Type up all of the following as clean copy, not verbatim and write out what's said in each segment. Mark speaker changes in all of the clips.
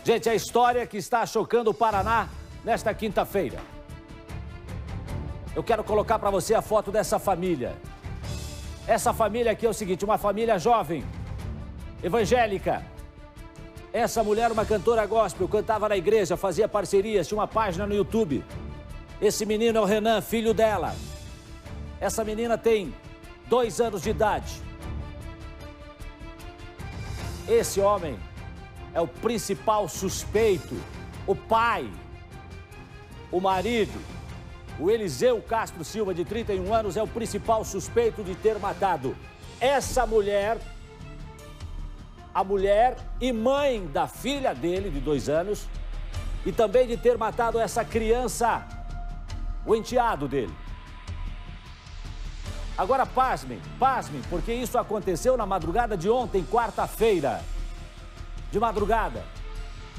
Speaker 1: Gente, a história que está chocando o Paraná nesta quinta-feira. Eu quero colocar para você a foto dessa família. Essa família aqui é o seguinte, uma família jovem, evangélica. Essa mulher, uma cantora gospel, cantava na igreja, fazia parcerias, tinha uma página no YouTube. Esse menino é o Renan, filho dela. Essa menina tem 2 anos de idade. Esse homem é o principal suspeito, o pai, o marido, o Eliseu Castro Silva, de 31 anos, é o principal suspeito de ter matado essa mulher, a mulher e mãe da filha dele, de 2 anos, e também de ter matado essa criança, o enteado dele. Agora, pasmem, porque isso aconteceu na madrugada de ontem, quarta-feira. De madrugada.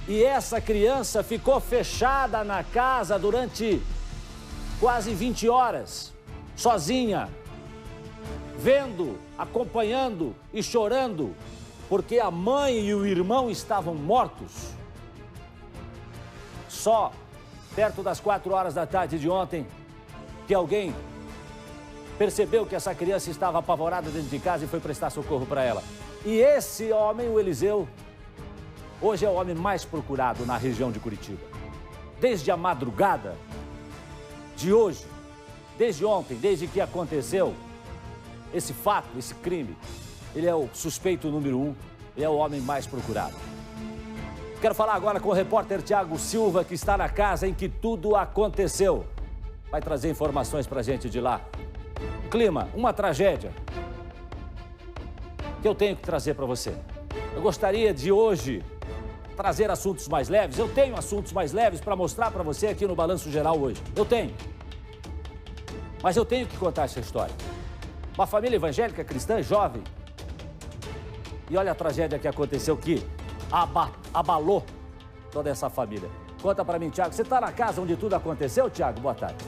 Speaker 1: E essa criança ficou fechada na casa durante quase 20 horas, sozinha, vendo, acompanhando e chorando, porque a mãe e o irmão estavam mortos. Só perto das 4 horas da tarde de ontem, que alguém percebeu que essa criança estava apavorada dentro de casa e foi prestar socorro para ela. E esse homem, o Eliseu, hoje é o homem mais procurado na região de Curitiba. Desde a madrugada de hoje, desde ontem, desde que aconteceu esse fato, esse crime, ele é o suspeito número 1, ele é o homem mais procurado. Quero falar agora com o repórter Thiago Silva, que está na casa em que tudo aconteceu. Vai trazer informações pra gente de lá. Clima, uma tragédia que eu tenho que trazer para você. Eu gostaria de hoje trazer assuntos mais leves. Eu tenho assuntos mais leves para mostrar para você aqui no Balanço Geral hoje. Eu tenho. Mas eu tenho que contar essa história. Uma família evangélica cristã, jovem. E olha a tragédia que aconteceu que abalou toda essa família. Conta para mim, Thiago. Você está na casa onde tudo aconteceu, Thiago? Boa tarde.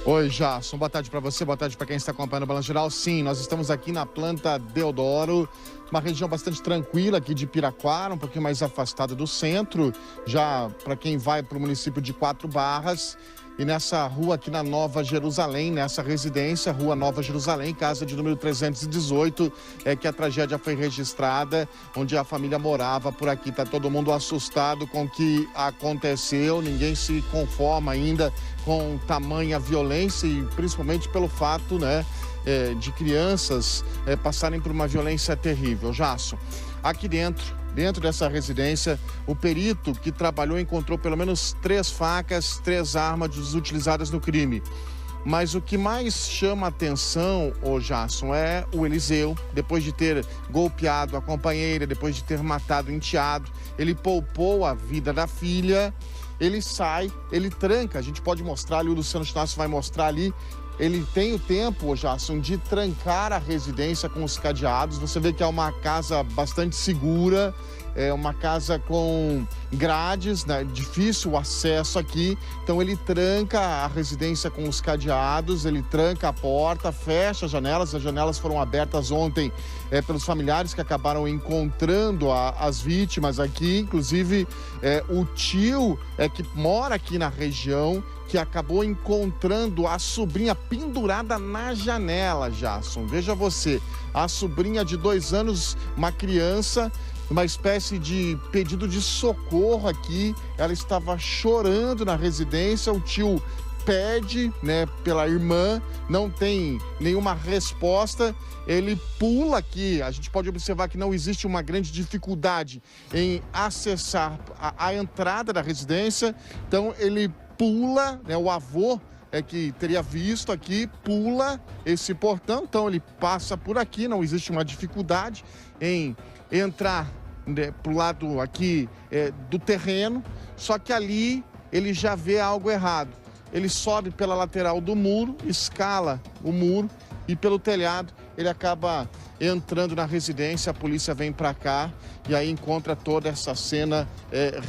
Speaker 2: Oi, Jasson. Boa tarde para você, boa tarde para quem está acompanhando o Balanço Geral. Sim, nós estamos aqui na planta Deodoro, uma região bastante tranquila aqui de Piraquara, um pouquinho mais afastada do centro, já para quem vai para o município de 4 Barras. E nessa rua aqui na Nova Jerusalém, nessa residência, Rua Nova Jerusalém, casa de número 318, é que a tragédia foi registrada, onde a família morava por aqui. Tá todo mundo assustado com o que aconteceu, ninguém se conforma ainda com tamanha violência e principalmente pelo fato, né, de crianças passarem por uma violência terrível. Jasson, aqui dentro dessa residência, o perito que trabalhou encontrou pelo menos 3 facas, 3 armas utilizadas no crime. Mas o que mais chama a atenção, Jasson, é o Eliseu, depois de ter golpeado a companheira, depois de ter matado o enteado, ele poupou a vida da filha, ele sai, ele tranca, a gente pode mostrar ali, o Luciano Chinassi vai mostrar ali, ele tem o tempo, Jasson, de trancar a residência com os cadeados. Você vê que é uma casa bastante segura, é uma casa com grades, né? Difícil o acesso aqui. Então ele tranca a residência com os cadeados, ele tranca a porta, fecha as janelas foram abertas ontem pelos familiares que acabaram encontrando as vítimas aqui. Inclusive o tio que mora aqui na região, que acabou encontrando a sobrinha pendurada na janela, Jasson. Veja você, a sobrinha de 2 anos, uma criança, uma espécie de pedido de socorro aqui. Ela estava chorando na residência, o tio pede, né, pela irmã, não tem nenhuma resposta. Ele pula aqui, a gente pode observar que não existe uma grande dificuldade em acessar a entrada da residência, então ele pula, né, o avô que teria visto aqui, pula esse portão, então ele passa por aqui, não existe uma dificuldade em entrar, né, pro lado aqui do terreno, só que ali ele já vê algo errado. Ele sobe pela lateral do muro, escala o muro e pelo telhado ele acaba entrando na residência. A polícia vem para cá e aí encontra toda essa cena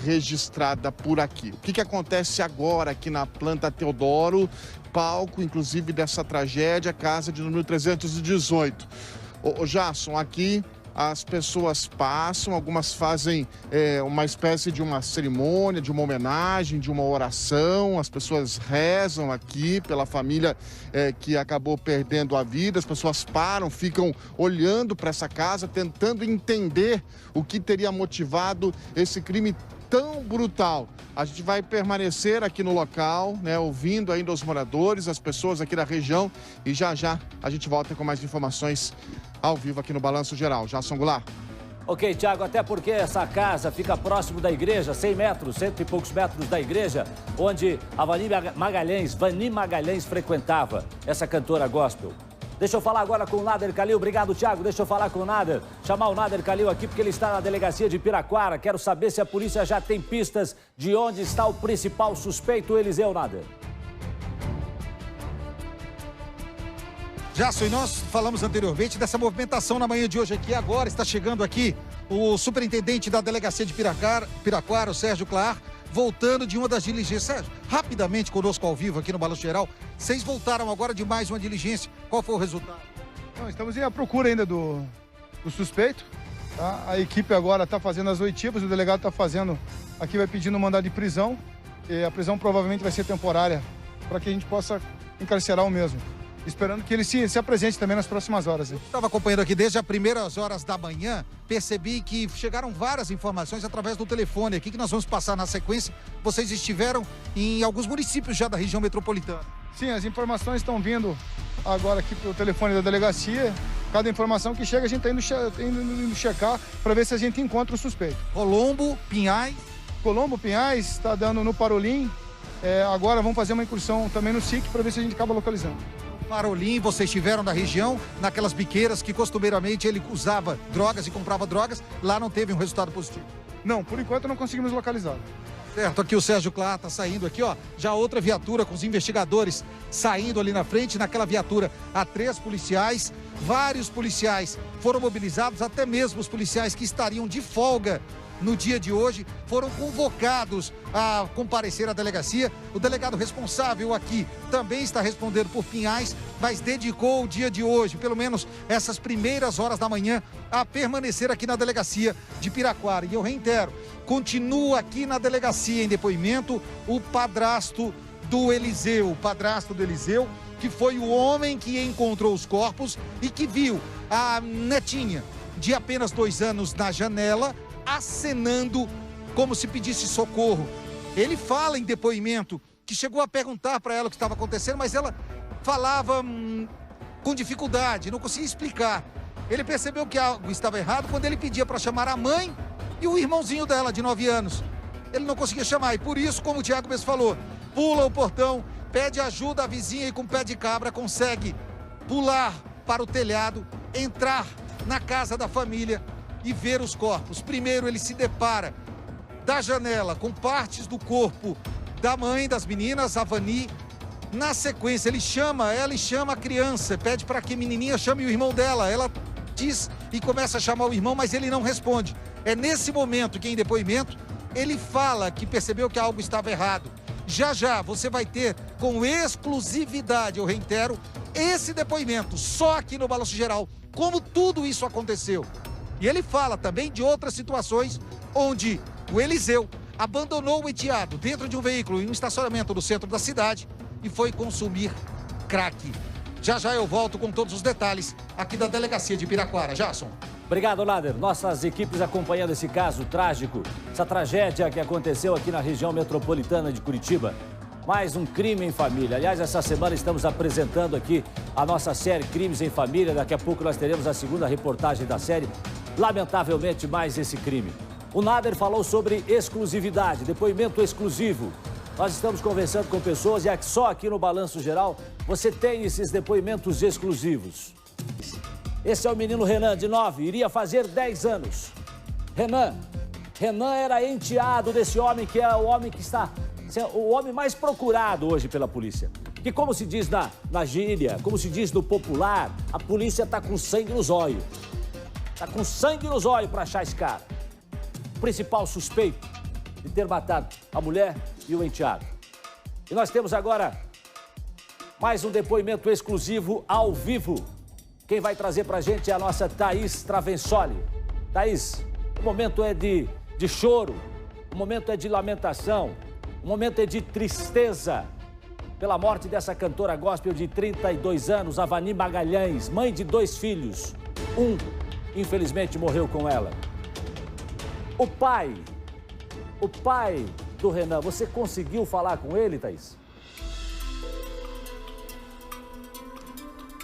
Speaker 2: registrada por aqui. O que acontece agora aqui na planta Teodoro, palco inclusive dessa tragédia, casa de número 318. Jasson, aqui as pessoas passam, algumas fazem uma espécie de uma cerimônia, de uma homenagem, de uma oração. As pessoas rezam aqui pela família que acabou perdendo a vida. As pessoas param, ficam olhando para essa casa, tentando entender o que teria motivado esse crime tão brutal. A gente vai permanecer aqui no local, né, ouvindo ainda os moradores, as pessoas aqui da região, e já a gente volta com mais informações ao vivo aqui no Balanço Geral. Jason Goulart.
Speaker 1: Ok, Tiago, até porque essa casa fica próximo da igreja, 100 metros, 100 e poucos metros da igreja, onde a Vani Magalhães frequentava, essa cantora gospel. Deixa eu falar agora com o Nader Khalil. Obrigado, Tiago. Deixa eu falar com o Nader. Chamar o Nader Khalil aqui porque ele está na delegacia de Piraquara. Quero saber se a polícia já tem pistas de onde está o principal suspeito, Eliseu. Nader.
Speaker 3: Jason, e nós falamos anteriormente dessa movimentação na manhã de hoje aqui. Agora está chegando aqui o superintendente da delegacia de Piraquara, o Sérgio Clar, voltando de uma das diligências. Sérgio, rapidamente conosco ao vivo aqui no Balanço Geral. Vocês voltaram agora de mais uma diligência. Qual foi o resultado?
Speaker 4: Não, estamos à procura ainda do suspeito. Tá? A equipe agora está fazendo as oitivas, o delegado está fazendo, aqui vai pedindo um mandado de prisão. E a prisão provavelmente vai ser temporária para que a gente possa encarcerar o mesmo. Esperando que ele se apresente também nas próximas horas.
Speaker 3: Estava acompanhando aqui desde as primeiras horas da manhã, percebi que chegaram várias informações através do telefone aqui que nós vamos passar na sequência. Vocês estiveram em alguns municípios já da região metropolitana.
Speaker 4: Sim, as informações estão vindo agora aqui pelo telefone da delegacia. Cada informação que chega a gente está indo checar para ver se a gente encontra o suspeito.
Speaker 3: Colombo, Pinhais.
Speaker 4: Colombo, Pinhais, está dando no Parolim. Agora vamos fazer uma incursão também no SIC para ver se a gente acaba localizando.
Speaker 3: Parolim, vocês estiveram na região, naquelas biqueiras que costumeiramente ele usava drogas e comprava drogas, lá não teve um resultado positivo?
Speaker 4: Não, por enquanto não conseguimos localizar.
Speaker 3: Certo, aqui o Sérgio Clar está saindo aqui, ó, já outra viatura com os investigadores saindo ali na frente, naquela viatura há 3 policiais, vários policiais foram mobilizados, até mesmo os policiais que estariam de folga no dia de hoje, foram convocados a comparecer à delegacia. O delegado responsável aqui também está respondendo por Pinhais, mas dedicou o dia de hoje, pelo menos essas primeiras horas da manhã, a permanecer aqui na delegacia de Piraquara. E eu reitero, continua aqui na delegacia em depoimento o padrasto do Eliseu, que foi o homem que encontrou os corpos e que viu a netinha de apenas 2 anos na janela, acenando como se pedisse socorro. Ele fala em depoimento que chegou a perguntar para ela o que estava acontecendo, mas ela falava com dificuldade, não conseguia explicar. Ele percebeu que algo estava errado quando ele pedia para chamar a mãe e o irmãozinho dela, de 9 anos. Ele não conseguia chamar e por isso, como o Tiago mesmo falou, pula o portão, pede ajuda à vizinha e com pé de cabra consegue pular para o telhado, entrar na casa da família e ver os corpos. Primeiro ele se depara da janela com partes do corpo da mãe das meninas, a Vani. Na sequência ele chama ela e chama a criança, pede para que a menininha chame o irmão dela. Ela diz e começa a chamar o irmão, mas ele não responde. É nesse momento que em depoimento ele fala que percebeu que algo estava errado. Já já você vai ter com exclusividade, eu reitero, esse depoimento só aqui no Balanço Geral, como tudo isso aconteceu. E ele fala também de outras situações onde o Eliseu abandonou o enteado dentro de um veículo em um estacionamento do centro da cidade e foi consumir crack. Já já eu volto com todos os detalhes aqui da delegacia de Piraquara. Jason.
Speaker 1: Obrigado, Nader. Nossas equipes acompanhando esse caso trágico, essa tragédia que aconteceu aqui na região metropolitana de Curitiba. Mais um crime em família. Aliás, essa semana estamos apresentando aqui a nossa série Crimes em Família. Daqui a pouco nós teremos a segunda reportagem da série. Lamentavelmente, mais esse crime. O Nader falou sobre exclusividade, depoimento exclusivo. Nós estamos conversando com pessoas e só aqui no Balanço Geral você tem esses depoimentos exclusivos. Esse é o menino Renan, de 9, iria fazer 10 anos. Renan era enteado desse homem que é o homem que está... o homem mais procurado hoje pela polícia. Que como se diz na gíria, como se diz no popular, a polícia tá com sangue nos olhos. Tá com sangue nos olhos para achar esse cara. O principal suspeito de ter matado a mulher e o enteado. E nós temos agora mais um depoimento exclusivo ao vivo. Quem vai trazer pra gente é a nossa Thaís Travensoli. Thaís, o momento é de choro, o momento é de lamentação, o momento é de tristeza pela morte dessa cantora gospel de 32 anos, Avani Magalhães, mãe de 2 filhos. Um, infelizmente, morreu com ela. O pai do Renan, você conseguiu falar com ele, Thaís?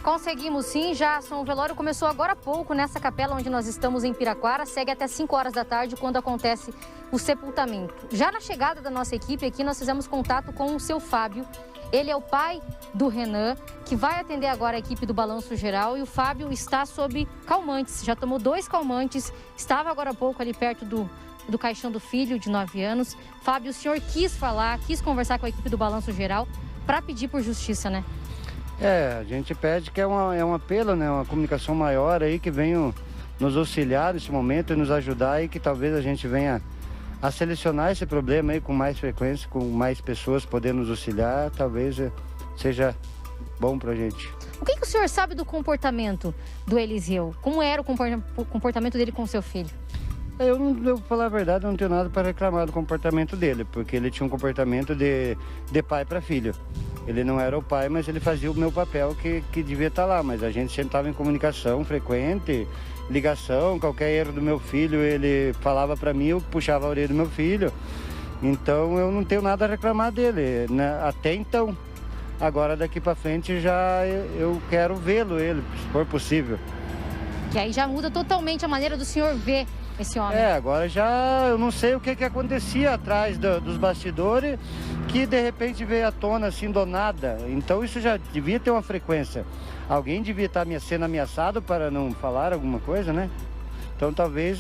Speaker 5: Conseguimos sim, Jasson. O velório começou agora há pouco nessa capela onde nós estamos em Piraquara. Segue até 5 horas da tarde, quando acontece o sepultamento. Já na chegada da nossa equipe aqui, nós fizemos contato com o seu Fábio. Ele é o pai do Renan, que vai atender agora a equipe do Balanço Geral. E o Fábio está sob calmantes, já tomou 2 calmantes. Estava agora há pouco ali perto do caixão do filho, de 9 anos. Fábio, o senhor quis falar, quis conversar com a equipe do Balanço Geral para pedir por justiça, né?
Speaker 6: A gente pede que é um apelo, né? Uma comunicação maior aí, que venha nos auxiliar nesse momento e nos ajudar, e que talvez a gente venha a selecionar esse problema aí com mais frequência, com mais pessoas podendo nos auxiliar, talvez seja bom pra gente.
Speaker 5: O que o senhor sabe do comportamento do Eliseu? Como era o comportamento dele com o seu filho?
Speaker 6: Eu vou falar a verdade, eu não tenho nada para reclamar do comportamento dele, porque ele tinha um comportamento de pai para filho. Ele não era o pai, mas ele fazia o meu papel que devia estar lá. Mas a gente sempre estava em comunicação frequente, ligação. Qualquer erro do meu filho, ele falava para mim, eu puxava a orelha do meu filho. Então eu não tenho nada a reclamar dele, né? Até então. Agora daqui para frente já eu quero vê-lo, ele, se for possível.
Speaker 5: Que aí já muda totalmente a maneira do senhor ver esse homem.
Speaker 6: Agora já eu não sei o que acontecia atrás dos bastidores, que de repente veio à tona assim do nada. Então isso já devia ter uma frequência. Alguém devia estar sendo ameaçado para não falar alguma coisa, né? Então talvez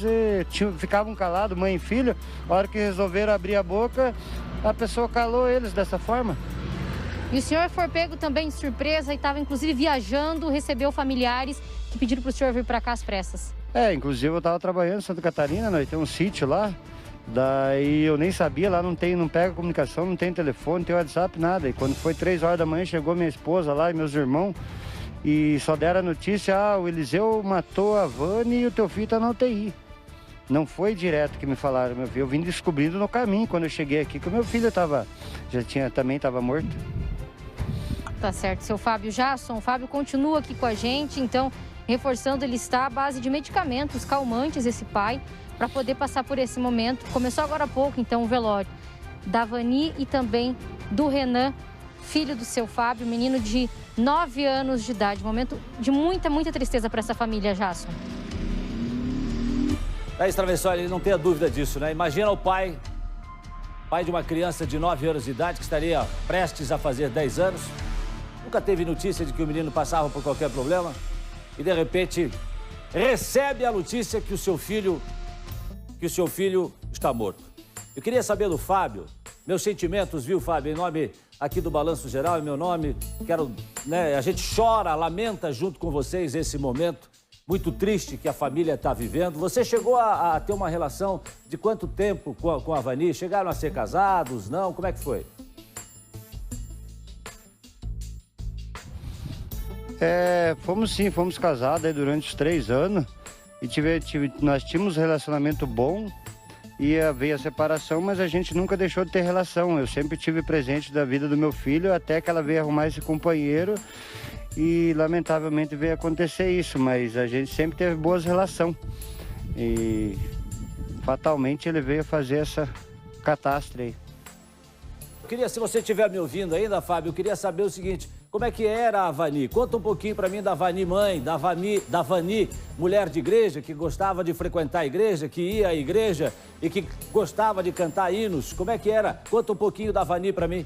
Speaker 6: ficavam calados, mãe e filho. A hora que resolveram abrir a boca, a pessoa calou eles dessa forma.
Speaker 5: E o senhor foi pego também de surpresa e estava inclusive viajando, recebeu familiares que pediram para o senhor vir para cá às pressas.
Speaker 6: Inclusive eu estava trabalhando em Santa Catarina, nós temos um sítio lá, daí eu nem sabia, lá não pega comunicação, não tem telefone, não tem WhatsApp, nada. E quando foi 3 horas da manhã, chegou minha esposa lá e meus irmãos, e só deram a notícia, o Eliseu matou a Vani e o teu filho está na UTI. Não foi direto que me falaram, meu filho, eu vim descobrindo no caminho, quando eu cheguei aqui, que o meu filho também estava morto.
Speaker 5: Tá certo, seu Fábio Jasson. O Fábio continua aqui com a gente, então, reforçando, ele está à base de medicamentos calmantes, esse pai, para poder passar por esse momento. Começou agora há pouco, então, o velório da Vani e também do Renan, filho do seu Fábio, menino de 9 anos de idade. Momento de muita, muita tristeza para essa família, Jasson.
Speaker 1: Thaís Travessoli, ele não tenha dúvida disso, né? Imagina o pai de uma criança de 9 anos de idade, que estaria prestes a fazer 10 anos. Nunca teve notícia de que o menino passava por qualquer problema. E, de repente, recebe a notícia que o seu filho está morto. Eu queria saber do Fábio, meus sentimentos, viu, Fábio, em nome aqui do Balanço Geral, em meu nome, a gente chora, lamenta junto com vocês esse momento muito triste que a família está vivendo. Você chegou a ter uma relação de quanto tempo com a Vani? Chegaram a ser casados, não? Como é que foi?
Speaker 6: Fomos casados aí durante os 3 anos e nós tínhamos um relacionamento bom, e veio a separação, mas a gente nunca deixou de ter relação. Eu sempre tive presente da vida do meu filho, até que ela veio arrumar esse companheiro e lamentavelmente veio acontecer isso, mas a gente sempre teve boas relações e fatalmente ele veio fazer essa catástrofe aí.
Speaker 1: Eu queria, se você estiver me ouvindo ainda, Fábio, eu queria saber o seguinte: como é que era a Vani? Conta um pouquinho para mim da Vani mãe, da Vani mulher de igreja, que gostava de frequentar a igreja, que ia à igreja e que gostava de cantar hinos. Como é que era? Conta um pouquinho da Vani para mim.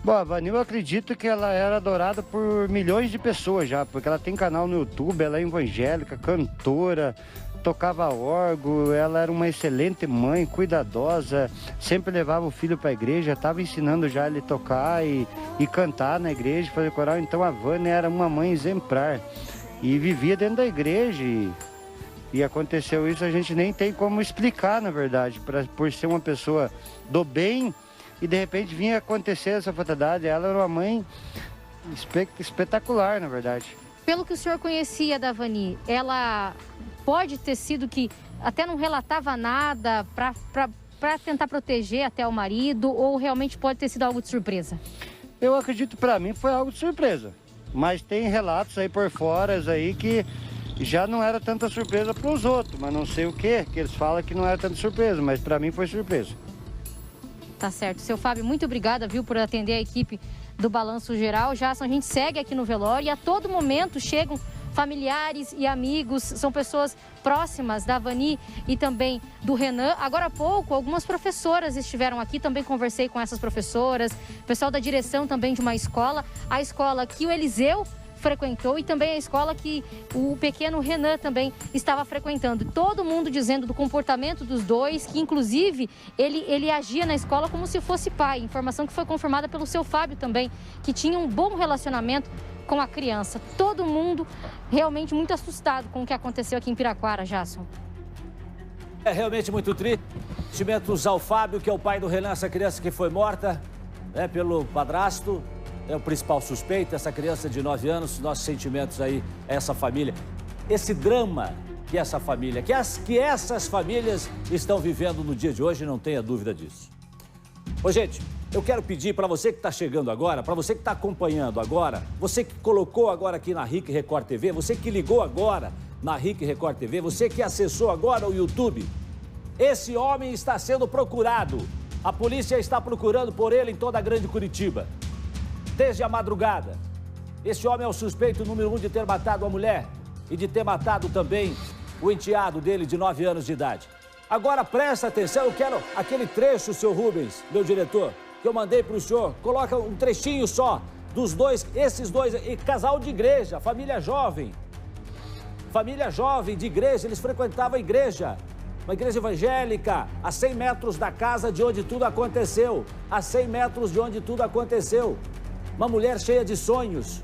Speaker 6: Bom, a Vani, eu acredito que ela era adorada por milhões de pessoas já, porque ela tem canal no YouTube, ela é evangélica, cantora, tocava órgão, ela era uma excelente mãe, cuidadosa, sempre levava o filho para a igreja, estava ensinando já ele a tocar e cantar na igreja, fazer coral. Então a Vani era uma mãe exemplar e vivia dentro da igreja e aconteceu isso, a gente nem tem como explicar, na verdade, por ser uma pessoa do bem, e de repente vinha acontecer essa fatalidade. Ela era uma mãe espetacular, na verdade.
Speaker 5: Pelo que o senhor conhecia da Vani, ela pode ter sido que até não relatava nada para tentar proteger até o marido, ou realmente pode ter sido algo de surpresa?
Speaker 6: Eu acredito, para mim, foi algo de surpresa. Mas tem relatos aí por fora aí que já não era tanta surpresa para os outros, mas não sei o que eles falam que não era tanta surpresa, mas para mim foi surpresa.
Speaker 5: Tá certo. Seu Fábio, muito obrigada, viu, por atender a equipe do Balanço Geral. Já a gente segue aqui no velório e a todo momento chegam familiares e amigos, são pessoas próximas da Vani e também do Renan. Agora há pouco, algumas professoras estiveram aqui, também conversei com essas professoras, pessoal da direção também de uma escola, a escola que o Eliseu frequentou e também a escola que o pequeno Renan também estava frequentando. Todo mundo dizendo do comportamento dos dois, que inclusive ele agia na escola como se fosse pai. Informação que foi confirmada pelo seu Fábio também, que tinha um bom relacionamento com a criança. Todo mundo realmente muito assustado com o que aconteceu aqui em Piraquara, Jasson.
Speaker 1: É realmente muito triste. Sentimentos ao Fábio, que é o pai do Renan, essa criança que foi morta, né, pelo padrasto. É o principal suspeito, essa criança de 9 anos. Nossos sentimentos aí a essa família. Esse drama que essa família, que essas famílias estão vivendo no dia de hoje, não tenha dúvida disso. Ô, gente, eu quero pedir para você que está chegando agora, para você que está acompanhando agora, você que colocou agora aqui na RIC Record TV, você que ligou agora na RIC Record TV, você que acessou agora o YouTube, esse homem está sendo procurado. A polícia está procurando por ele em toda a Grande Curitiba. Desde a madrugada. Esse homem é o suspeito número 1 de ter matado a mulher e de ter matado também o enteado dele de 9 anos de idade. Agora presta atenção, eu quero aquele trecho, seu Rubens, meu diretor, que eu mandei para o senhor. Coloca um trechinho só dos dois, esses dois, casal de igreja, família jovem de igreja, eles frequentavam a igreja. Uma igreja evangélica, a 100 metros da casa de onde tudo aconteceu. A 100 metros de onde tudo aconteceu. Uma mulher cheia de sonhos,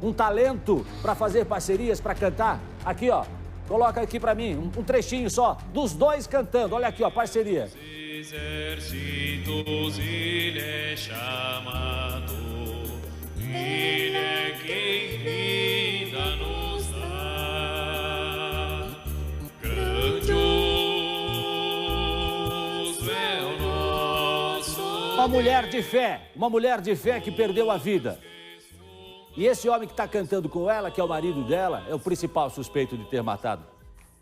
Speaker 1: um talento para fazer parcerias, para cantar. Aqui, ó, coloca aqui para mim um trechinho só dos dois cantando. Olha aqui, ó, parceria. Uma mulher de fé que perdeu a vida. E esse homem que está cantando com ela, que é o marido dela, é o principal suspeito de ter matado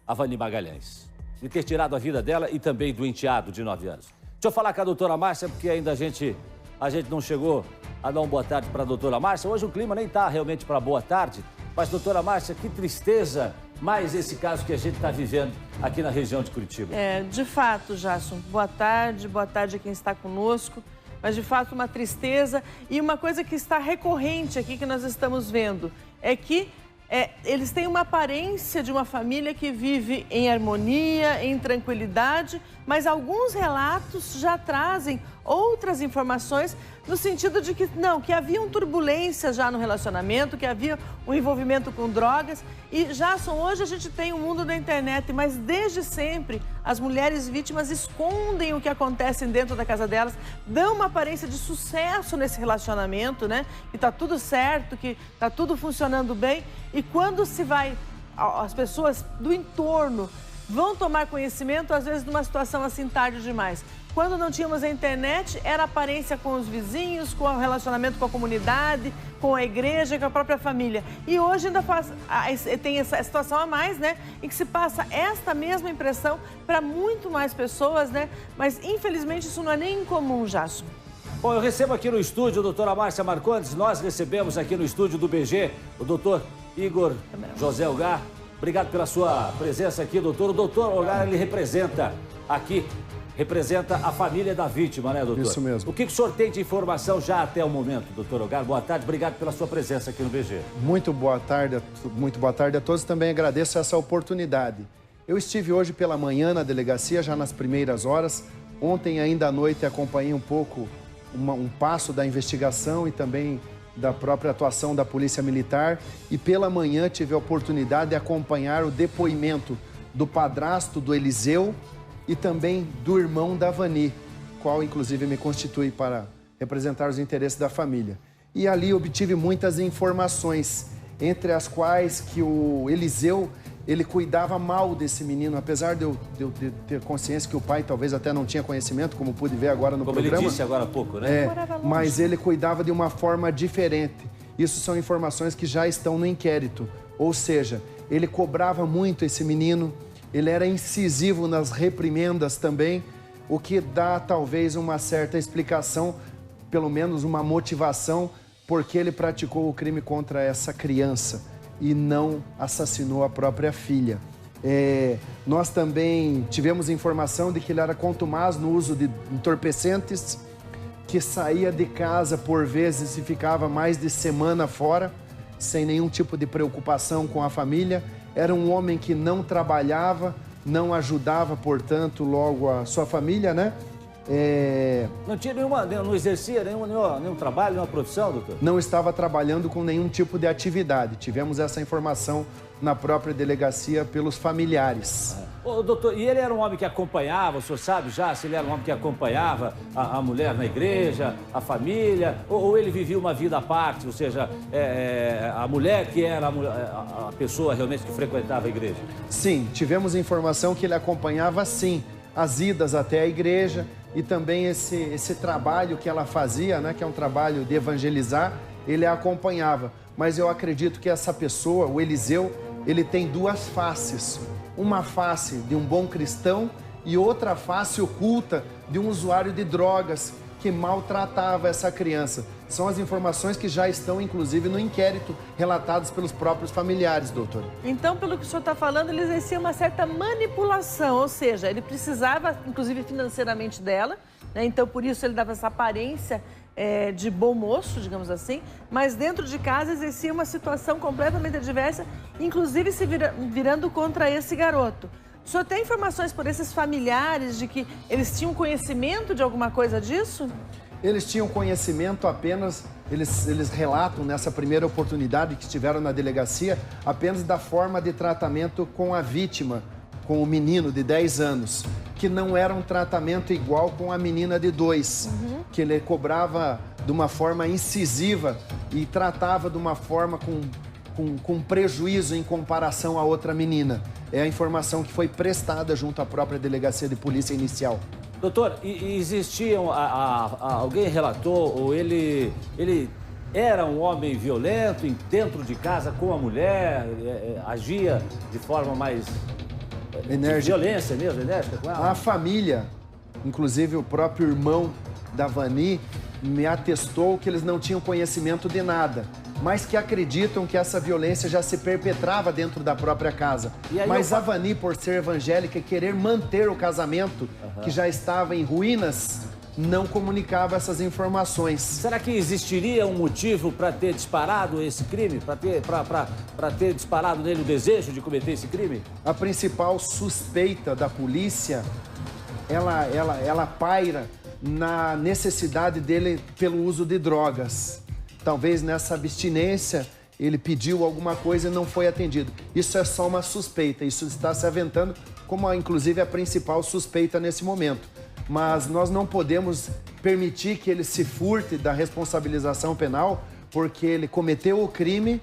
Speaker 1: a Vani Magalhães. De ter tirado a vida dela e também do enteado de 9 anos. Deixa eu falar com a doutora Márcia, porque ainda a gente não chegou a dar uma boa tarde para a doutora Márcia. Hoje o clima nem está realmente para boa tarde. Mas, doutora Márcia, que tristeza mais esse caso que a gente está vivendo aqui na região de Curitiba.
Speaker 7: De fato, Jasson, boa tarde a quem está conosco. Mas, de fato, uma tristeza e uma coisa que está recorrente aqui que nós estamos vendo é que eles têm uma aparência de uma família que vive em harmonia, em tranquilidade, mas alguns relatos já trazem outras informações no sentido de que haviam turbulências já no relacionamento, que havia um envolvimento com drogas. E, Jasson, hoje a gente tem o mundo da internet, mas desde sempre as mulheres vítimas escondem o que acontece dentro da casa delas, dão uma aparência de sucesso nesse relacionamento, né? Que tá tudo certo, que tá tudo funcionando bem. E quando se vai, as pessoas do entorno vão tomar conhecimento, às vezes, de uma situação assim tarde demais. Quando não tínhamos a internet, era aparência com os vizinhos, com o relacionamento com a comunidade, com a igreja, com a própria família. E hoje ainda tem essa situação a mais, né? Em que se passa esta mesma impressão para muito mais pessoas, né? Mas, infelizmente, isso não é nem incomum, Jasson.
Speaker 1: Bom, eu recebo aqui no estúdio a doutora Márcia Marcondes. Nós recebemos aqui no estúdio do BG o doutor Igor José Ulgar. Obrigado pela sua presença aqui, doutor. O doutor Ulgar, ele representa a família da vítima, né, doutor?
Speaker 8: Isso mesmo.
Speaker 1: O que o senhor tem de informação já até o momento, doutor Ulgar? Boa tarde, obrigado pela sua presença aqui no BG.
Speaker 8: Muito boa tarde a todos. Também agradeço essa oportunidade. Eu estive hoje pela manhã na delegacia, já nas primeiras horas. Ontem, ainda à noite, acompanhei um pouco um passo da investigação e também da própria atuação da Polícia Militar. E pela manhã tive a oportunidade de acompanhar o depoimento do padrasto do Eliseu e também do irmão da Vani. qual inclusive me constitui para representar os interesses da família. E ali obtive muitas informações, entre as quais que o Eliseu, ele cuidava mal desse menino, apesar de eu ter consciência que o pai talvez até não tinha conhecimento, como pude ver agora no programa.
Speaker 1: Como ele disse agora há pouco, né?
Speaker 8: Mas ele cuidava de uma forma diferente. Isso são informações que já estão no inquérito. Ou seja, ele cobrava muito esse menino, ele era incisivo nas reprimendas também, o que dá talvez uma certa explicação, pelo menos uma motivação, porque ele praticou o crime contra essa criança e não assassinou a própria filha. Nós também tivemos informação de que ele era contumaz no uso de entorpecentes, que saía de casa por vezes e ficava mais de semana fora, sem nenhum tipo de preocupação com a família. Era um homem que não trabalhava, não ajudava, portanto, logo a sua família, né?
Speaker 1: Não exercia nenhum trabalho, nenhuma profissão, doutor?
Speaker 8: Não estava trabalhando com nenhum tipo de atividade. Tivemos essa informação na própria delegacia pelos familiares.
Speaker 1: Ô, doutor, e ele era um homem que acompanhava, o senhor sabe já se ele era um homem que acompanhava a mulher na igreja, a família, ou ele vivia uma vida à parte, ou seja, a mulher que era a pessoa realmente que frequentava a igreja?
Speaker 8: Sim, tivemos informação que ele acompanhava, sim, as idas até a igreja e também esse trabalho que ela fazia, né, que é um trabalho de evangelizar, ele a acompanhava. Mas eu acredito que essa pessoa, o Eliseu, ele tem duas faces. Uma face de um bom cristão e outra face oculta de um usuário de drogas que maltratava essa criança. São as informações que já estão, inclusive, no inquérito, relatadas pelos próprios familiares, doutor.
Speaker 7: Então, pelo que o senhor está falando, ele exercia uma certa manipulação, ou seja, ele precisava, inclusive, financeiramente dela, né? Então, por isso, ele dava essa aparência de bom moço, digamos assim, mas dentro de casa exercia uma situação completamente adversa, inclusive se virando contra esse garoto. O senhor tem informações por esses familiares de que eles tinham conhecimento de alguma coisa disso?
Speaker 8: Eles tinham conhecimento apenas, eles relatam nessa primeira oportunidade que estiveram na delegacia, apenas da forma de tratamento com a vítima, com o menino de 10 anos, que não era um tratamento igual com a menina de 2, que ele cobrava de uma forma incisiva e tratava de uma forma com prejuízo em comparação à outra menina. É a informação que foi prestada junto à própria delegacia de polícia inicial.
Speaker 1: Doutor, e existiam, alguém relatou, ou ele era um homem violento dentro de casa com a mulher, agia de forma mais...
Speaker 8: enérgica.
Speaker 1: Violência mesmo, enérgica com ela?
Speaker 8: A família, inclusive o próprio irmão da Vani, me atestou que eles não tinham conhecimento de nada, mas que acreditam que essa violência já se perpetrava dentro da própria casa. Mas a Vani, por ser evangélica e querer manter o casamento, que já estava em ruínas, não comunicava essas informações.
Speaker 1: Será que existiria um motivo para ter disparado esse crime? Para ter disparado nele o desejo de cometer esse crime?
Speaker 8: A principal suspeita da polícia, ela paira na necessidade dele pelo uso de drogas. Talvez nessa abstinência ele pediu alguma coisa e não foi atendido. Isso é só uma suspeita, isso está se aventando como inclusive a principal suspeita nesse momento. Mas nós não podemos permitir que ele se furte da responsabilização penal porque ele cometeu o crime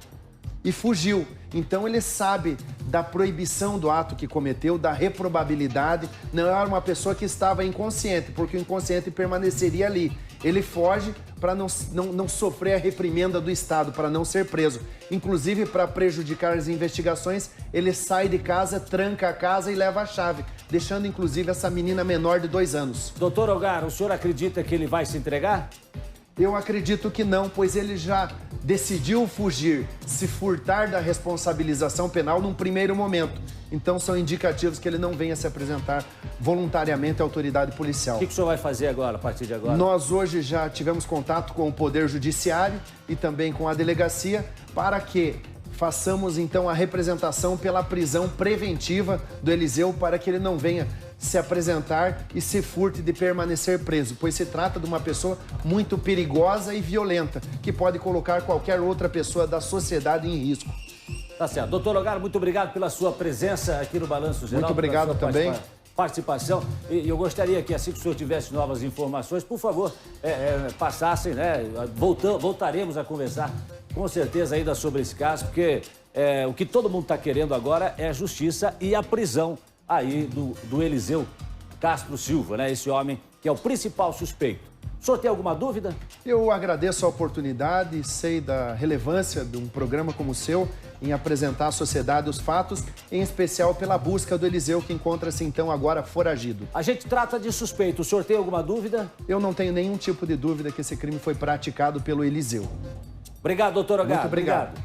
Speaker 8: e fugiu. Então ele sabe da proibição do ato que cometeu, da reprobabilidade. Não era uma pessoa que estava inconsciente, porque o inconsciente permaneceria ali. Ele foge para não sofrer a reprimenda do Estado, para não ser preso. Inclusive, para prejudicar as investigações, ele sai de casa, tranca a casa e leva a chave, deixando inclusive essa menina menor de 2 anos.
Speaker 1: Doutor Hogar, o senhor acredita que ele vai se entregar?
Speaker 8: Eu acredito que não, pois ele já decidiu fugir, se furtar da responsabilização penal num primeiro momento. Então são indicativos que ele não venha se apresentar voluntariamente à autoridade policial.
Speaker 1: O que o senhor vai fazer agora, a partir de agora?
Speaker 8: Nós hoje já tivemos contato com o Poder Judiciário e também com a delegacia para que façamos então a representação pela prisão preventiva do Eliseu para que ele não venha se apresentar e se furte de permanecer preso, pois se trata de uma pessoa muito perigosa e violenta, que pode colocar qualquer outra pessoa da sociedade em risco.
Speaker 1: Tá certo. Doutor Hogar, muito obrigado pela sua presença aqui no Balanço Geral.
Speaker 8: Muito obrigado também.
Speaker 1: participação. E eu gostaria que, assim que o senhor tivesse novas informações, por favor, passassem, né? Voltaremos a conversar, com certeza, ainda sobre esse caso, porque o que todo mundo está querendo agora é a justiça e a prisão aí do Eliseu Castro Silva, né? Esse homem que é o principal suspeito. O senhor tem alguma dúvida? Eu agradeço a oportunidade, sei da relevância de um programa como o seu em apresentar à sociedade os fatos, em especial pela busca do Eliseu, que encontra-se então agora foragido. A gente trata de suspeito. O senhor tem alguma dúvida? Eu não tenho nenhum tipo de dúvida que esse crime foi praticado pelo Eliseu. Obrigado, doutor Ogado. Muito obrigado.